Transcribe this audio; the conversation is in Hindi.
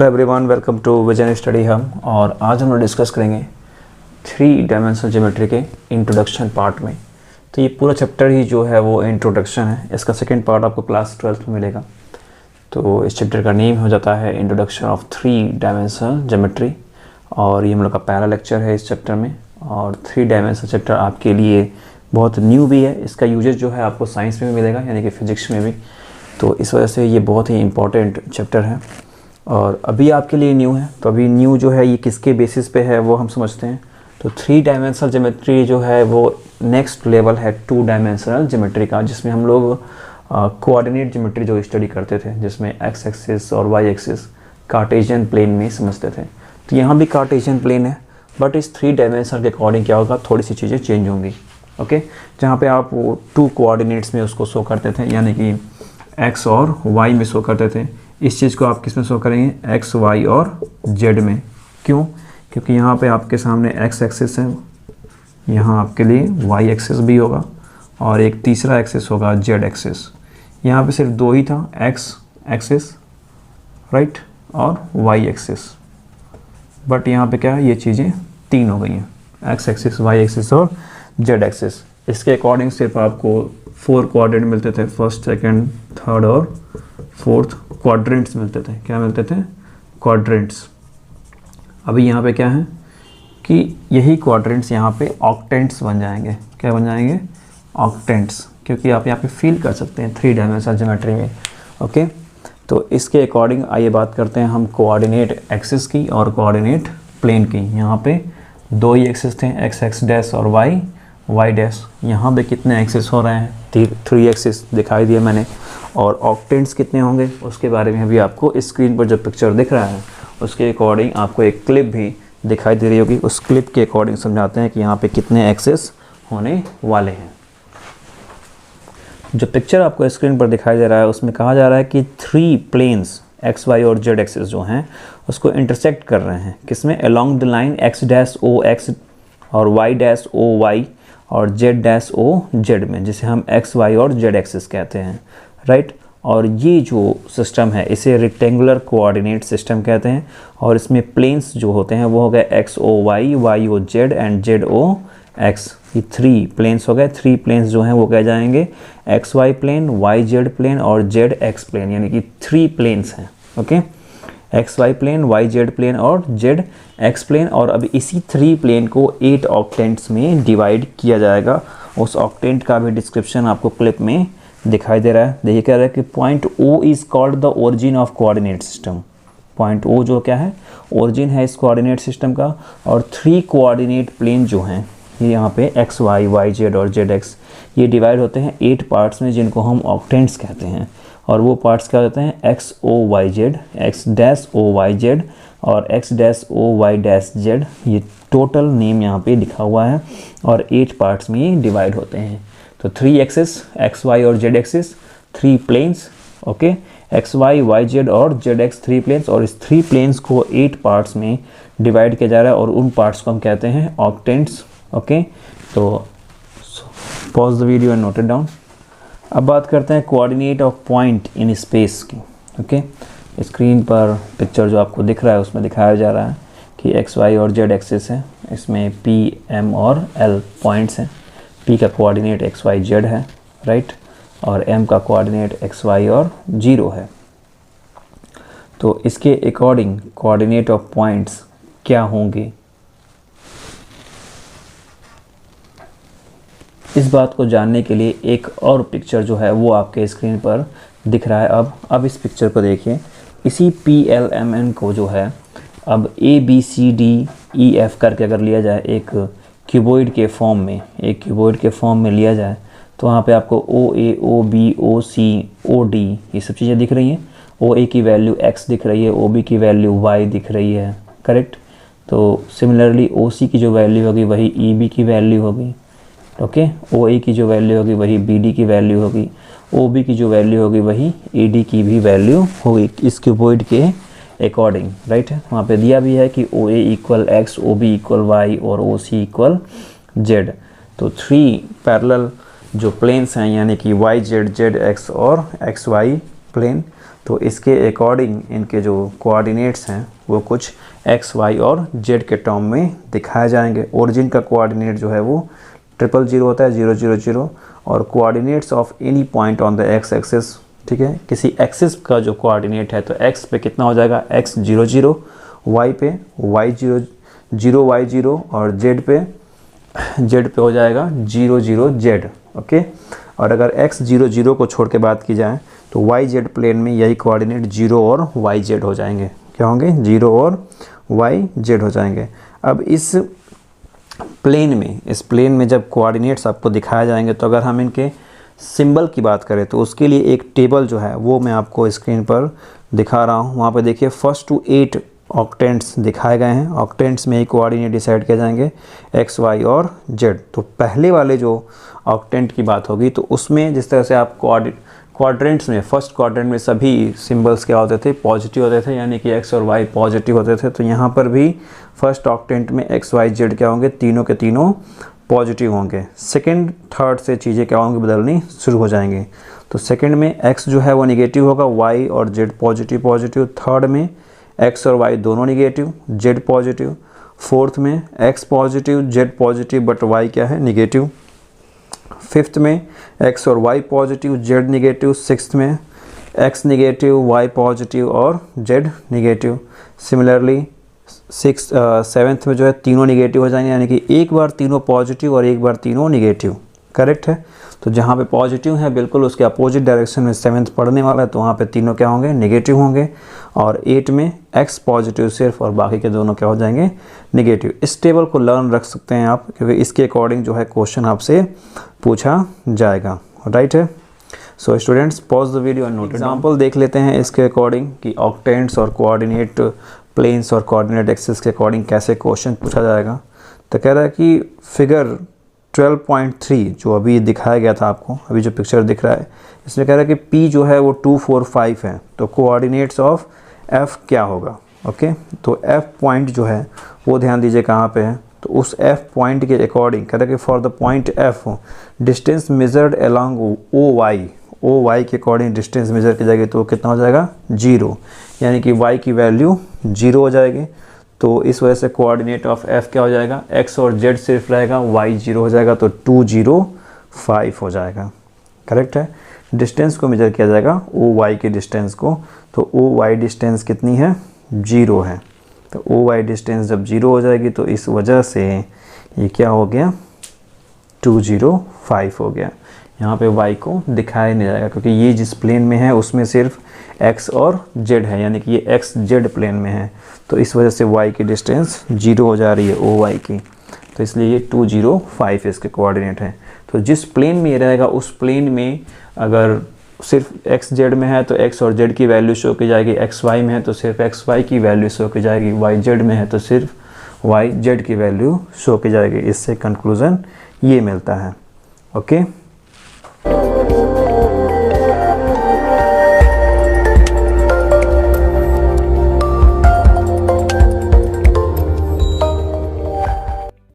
Hello everyone, welcome to vision study हम। और आज हम लोग डिस्कस करेंगे 3 डायमेंशनल ज्योमेट्री के इंट्रोडक्शन पार्ट में। तो ये पूरा चैप्टर ही जो है वो इंट्रोडक्शन है। इसका सेकंड पार्ट आपको क्लास 12th में मिलेगा। तो इस चैप्टर का नेम हो जाता है इंट्रोडक्शन ऑफ 3 डायमेंशनल ज्योमेट्री, और ये हम लोग का पहला लेक्चर है इस चैप्टर में। और 3 डायमेंशनल चैप्टर आपके लिए बहुत न्यू भी है। इसका यूजेस जो है आपको साइंस में भी मिलेगा, यानी कि फिजिक्स में भी। तो इस वजह से ये बहुत ही इंपॉर्टेंट चैप्टर है और अभी आपके लिए न्यू है। तो अभी न्यू जो है ये किसके बेसिस पे है वो हम समझते हैं। तो 3 डायमेंशनल ज्योमेट्री जो है वो नेक्स्ट लेवल है 2 डायमेंशनल ज्योमेट्री का, जिसमें हम लोग कोऑर्डिनेट ज्योमेट्री जो स्टडी करते थे, जिसमें एक्स एक्सिस और वाई एक्सिस कार्टेशियन प्लेन में समझते थे। तो यहाँ भी कार्टेशियन प्लेन है, बट इस 3 डायमेंशनल के अकॉर्डिंग क्या होगा, थोड़ी सी चीज़ें चेंज होंगी। ओके, जहाँ पे आप वो 2 कोऑर्डिनेट्स में उसको शो करते थे, यानी कि एक्स और वाई में शो करते थे, इस चीज़ को आप किस में शो करेंगे, एक्स वाई और जेड में। क्यों? क्योंकि यहाँ पे आपके सामने एक्स एक्सिस है, यहाँ आपके लिए वाई एक्सिस भी होगा और एक तीसरा एक्सिस होगा जेड एक्सिस। यहाँ पे सिर्फ 2 ही था, एक्स एक्सिस राइट और वाई एक्सिस, बट यहाँ पे क्या है, ये चीज़ें 3 हो गई हैं, एक्स एक्सिस, वाई एक्सिस और जेड एक्सिस। इसके अकॉर्डिंग सिर्फ आपको 4 क्वाड्रेंट मिलते थे, फर्स्ट सेकंड थर्ड और फोर्थ क्वाड्रेंट्स मिलते थे। क्या मिलते थे? क्वाड्रेंट्स। अभी यहाँ पे क्या है कि यही क्वाड्रेंट्स यहाँ पे ऑक्टेंट्स बन जाएंगे। क्या बन जाएंगे? ऑक्टेंट्स, क्योंकि आप यहाँ पे फील कर सकते हैं 3 डायमेंशनल ज्योमेट्री में। ओके, तो इसके अकॉर्डिंग आइए बात करते हैं हम कोऑर्डिनेट एक्सिस की और कोऑर्डिनेट प्लेन की। यहाँ पे 2 ही एक्सिस थे, एक्स एक्स डैश और वाई वाई डैश। यहाँ पे कितने एक्सिस हो रहे हैं? 3 एक्सिस दिखाई दिए मैंने। और ऑक्टेंट्स कितने होंगे उसके बारे में भी आपको स्क्रीन पर जो पिक्चर दिख रहा है उसके अकॉर्डिंग आपको एक क्लिप भी दिखाई दे रही होगी। उस क्लिप के अकॉर्डिंग समझाते हैं कि यहाँ पे कितने एक्सिस होने वाले हैं। जो पिक्चर आपको स्क्रीन पर दिखाई दे रहा है उसमें कहा जा रहा है कि 3 प्लेन्स एक्स वाई और जेड एक्सिस जो हैं उसको इंटरसेक्ट कर रहे हैं। किसमें? Along the line X dash O X और वाई डैश ओ वाई और जेड डैश ओ जेड में, जिसे हम एक्स वाई और जेड एक्सिस कहते हैं, राइट। और ये जो सिस्टम है इसे रेक्टेंगुलर कोऑर्डिनेट सिस्टम कहते हैं। और इसमें प्लेन्स जो होते हैं वो हो गए X O Y, Y O Z and Z O X. ये 3 प्लेन्स हो गए। 3 प्लेन्स जो हैं वो कह जाएंगे X Y plane, Y Z plane और जेड एक्स प्लेन, यानी कि 3 प्लेन्स हैं। Okay, X Y plane, Y Z plane और जेड एक्स प्लेन। और अब इसी 3 प्लेन को 8 ऑक्टेंट्स में डिवाइड किया जाएगा। उस ऑक्टेंट का भी डिस्क्रिप्शन आपको क्लिप में दिखाई दे रहा है। देखिए कह रहा है कि point O is called the origin of coordinate system. Point O जो क्या है, ओरिजिन है इस कोऑर्डिनेट सिस्टम का। और 3 कोऑर्डिनेट प्लेन जो हैं ये यहाँ पे एक्स वाई, वाई जेड और जेड एक्स, ये डिवाइड होते हैं 8 पार्ट्स में, जिनको हम ऑक्टेंट्स कहते हैं। और वो पार्ट्स क्या होते हैं? X O Y Z, X dash O Y Z और X dash O Y dash Z. ये टोटल नेम यहाँ पे लिखा हुआ है और 8 पार्ट्स में ये डिवाइड होते हैं। तो 3 एक्सिस, एक्स वाई और Z axis, 3 planes, okay, X Y, Y Z और जेड एक्स, 3 प्लेन्स। और इस 3 प्लेन्स को 8 पार्ट्स में डिवाइड किया जा रहा है और उन पार्ट्स को हम कहते हैं ऑक्टेंट्स। ओके, तो pause the video and note it down. अब बात करते हैं coordinate of point in space की। ओके, स्क्रीन पर पिक्चर जो आपको दिख रहा है उसमें दिखाया जा रहा है कि एक्स वाई और जेड एक्सिस है, इसमें पी एम और एल पॉइंट्स हैं। P का कोऑर्डिनेट एक्स वाई जेड है, राइट, और M का कोऑर्डिनेट एक्स वाई और 0 है। तो इसके अकॉर्डिंग कोऑर्डिनेट ऑफ पॉइंट्स क्या होंगे, इस बात को जानने के लिए एक और पिक्चर जो है वो आपके स्क्रीन पर दिख रहा है। अब इस पिक्चर को देखिए। इसी PLMN को जो है अब ABCDEF करके अगर लिया जाए एक क्यूबॉइड के फॉर्म में लिया जाए, तो वहाँ पे आपको OA, OB, OC, OD ये सब चीज़ें दिख रही हैं। OA की वैल्यू x दिख रही है, OB की वैल्यू y दिख रही है, करेक्ट। तो सिमिलरली OC की जो वैल्यू होगी वही EB की वैल्यू होगी। ओके, OA की जो वैल्यू होगी वही BD की वैल्यू होगी, OB की जो वैल्यू होगी वही AD की भी वैल्यू होगी इस क्यूबॉइड के अकॉर्डिंग, राइट है। वहाँ पे दिया भी है कि OA equal x, OB equal y और OC इक्वल z। तो 3 पैरेलल जो प्लेन्स हैं, यानी कि y z, z x और x y प्लेन, तो इसके अकॉर्डिंग इनके जो कोऑर्डिनेट्स हैं वो कुछ एक्स वाई और जेड के टर्म में दिखाए जाएंगे। ओरिजिन का कोऑर्डिनेट जो है वो 000 होता है, 000, और coordinates of any point on the x axis, ठीक है, किसी एक्सिस का जो कोऑर्डिनेट है तो एक्स पे कितना हो जाएगा x 0, वाई पे y 0 y 0, और जेड पे हो जाएगा 0 z। ओके, और अगर x 0 को छोड़ के बात की जाए तो y z प्लेन में यही कोऑर्डिनेट 0 और y z हो जाएंगे। क्या होंगे? 0 और y z हो जाएंगे। अब इस प्लेन में जब कोऑर्डिनेट्स आपको दिखाए जाएंगे तो अगर हम इनके सिंबल की बात करें तो उसके लिए एक टेबल जो है वो मैं आपको स्क्रीन पर दिखा रहा हूँ। वहाँ पे देखिए फर्स्ट टू 8 ऑक्टेंट्स दिखाए गए हैं। ऑक्टेंट्स में ही कोऑर्डिनेट डिसाइड किए जाएंगे एक्स वाई और जेड। तो पहले वाले जो ऑक्टेंट की बात होगी तो उसमें जिस तरह से आप क्वाड्रेंट्स में, फर्स्ट क्वाड्रेंट में सभी सिंबल्स क्या होते थे? पॉजिटिव होते थे, यानी कि एक्स और वाई पॉजिटिव होते थे। तो यहाँ पर भी फर्स्ट ऑक्टेंट में एक्स वाई जेड क्या होंगे? तीनों के तीनों पॉजिटिव होंगे। सेकंड थर्ड से चीज़ें क्या होंगी? बदलनी शुरू हो जाएंगी। तो सेकंड में x जो है वो निगेटिव होगा, y और z पॉजिटिव। थर्ड में x और y दोनों निगेटिव, z पॉजिटिव। फोर्थ में x positive, z positive, but y क्या है? निगेटिव। फिफ्थ में x और y positive, z negative. Sixth में x निगेटिव, y पॉजिटिव और z निगेटिव। सिमिलरली सेवन्थ में जो है तीनों निगेटिव हो जाएंगे, यानी कि एक बार तीनों पॉजिटिव और एक बार तीनों निगेटिव। करेक्ट है। तो जहाँ पे पॉजिटिव है बिल्कुल उसके अपोजिट डायरेक्शन में सेवन्थ पढ़ने वाला है, तो वहाँ पे तीनों क्या होंगे? नेगेटिव होंगे। और 8 में x पॉजिटिव सिर्फ और बाकी के दोनों क्या हो जाएंगे? नेगेटिव। इस टेबल को लर्न रख सकते हैं आप, क्योंकि इसके अकॉर्डिंग जो है क्वेश्चन आपसे पूछा जाएगा। राइट है। So students pause the video and note example देख लेते हैं इसके अकॉर्डिंग कि ऑक्टेंट्स और कोऑर्डिनेट प्लेन्स और कोऑर्डिनेट एक्सिस के अकॉर्डिंग कैसे क्वेश्चन पूछा जाएगा। तो कह रहा है कि फिगर 12.3 जो अभी दिखाया गया था आपको, अभी जो पिक्चर दिख रहा है इसमें कह रहा है कि P जो है वो 2 4 5 है। तो कोऑर्डिनेट्स ऑफ F क्या होगा? ओके, तो F पॉइंट जो है वो ध्यान दीजिए कहाँ पे है। तो उस F पॉइंट के अकॉर्डिंग कह रहा है कि for the point F distance measured along O Y के अकॉर्डिंग डिस्टेंस मेजर की जाएगी तो कितना हो जाएगा? 0, यानी कि y की वैल्यू 0 हो जाएगी। तो इस वजह से कोऑर्डिनेट ऑफ f क्या हो जाएगा? x और z सिर्फ रहेगा, y 0 हो जाएगा, तो 2 0 5 हो जाएगा। करेक्ट है। डिस्टेंस को मेजर किया जाएगा ओ वाई के डिस्टेंस को, तो ओ वाई डिस्टेंस कितनी है? 0 है। तो ओ वाई डिस्टेंस जब 0 हो जाएगी तो इस वजह से ये क्या हो गया? 2 0 5 हो गया। यहाँ पे y को दिखाया नहीं जाएगा क्योंकि ये जिस प्लेन में है उसमें सिर्फ x और z है, यानी कि ये x z प्लेन में है। तो इस वजह से y की डिस्टेंस 0 हो जा रही है ओ वाई की, तो इसलिए ये 2 0 5 इसके कोऑर्डिनेट है। तो जिस प्लेन में ये रहेगा उस प्लेन में अगर सिर्फ x z में है तो x और z की वैल्यू शो की जाएगी, x y में है तो सिर्फ x y की वैल्यू शो की जाएगी, y z में है तो सिर्फ y z की वैल्यू शो की जाएगी। इससे कंक्लूज़न ये मिलता है। ओके।